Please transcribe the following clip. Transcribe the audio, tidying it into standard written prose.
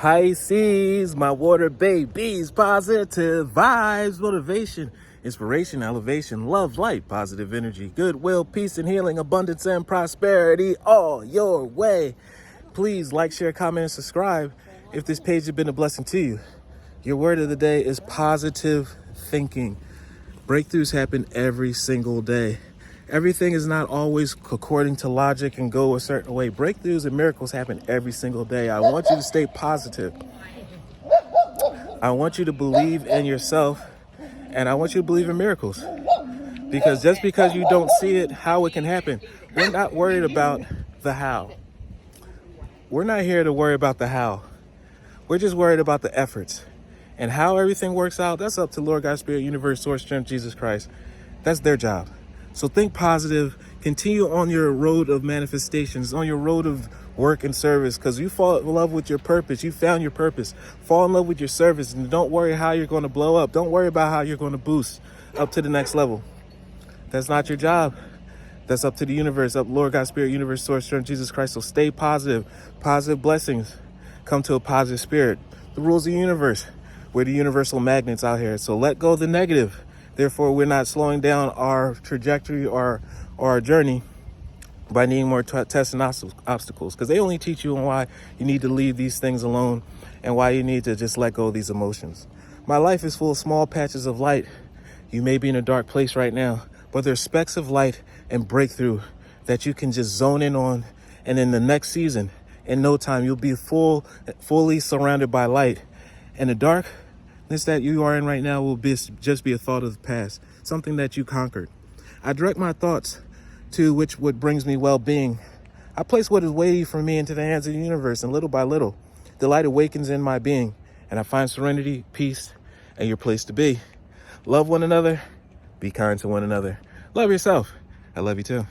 Pisces, my water babies, positive vibes, motivation, inspiration, elevation, love, light, positive energy, goodwill, peace and healing, abundance and prosperity all your way. Please like, share, comment, and subscribe if this page has been a blessing to you. Your word of the day is positive thinking. Breakthroughs happen every single day. Everything is not always according to logic and go a certain way. Breakthroughs and miracles happen every single day. I want you to stay positive. I want you to believe in yourself, and I want you to believe in miracles. Because just because you don't see it, how it can happen, we're not worried about the how. We're not here to worry about the how. We're just worried about the efforts. And how everything works out, that's up to Lord God, Spirit, Universe, Source, Strength, Jesus Christ. That's their job. So think positive, continue on your road of manifestations, on your road of work and service, because you fall in love with your purpose. You found your purpose. Fall in love with your service, and don't worry how you're going to blow up. Don't worry about how you're going to boost up to the next level. That's not your job. That's up to the universe, up Lord God, Spirit, Universe, Source, Strength, Jesus Christ. So stay positive. Positive blessings come to a positive spirit. The rules of the universe. We're the universal magnets out here. So let go of the negative. Therefore, we're not slowing down our trajectory or our journey by needing more tests and obstacles, because they only teach you on why you need to leave these things alone and why you need to just let go of these emotions. My life is full of small patches of light. You may be in a dark place right now, but there's specks of light and breakthrough that you can just zone in on. And in the next season, in no time, you'll be fully surrounded by light. And the dark that you are in right now will just be a thought of the past, something that you conquered. I direct my thoughts to what brings me well-being. I place what is weighty for me into the hands of the universe, and little by little, the light awakens in my being, and I find serenity, peace, and your place to be. Love one another. Be kind to one another. Love yourself. I love you too.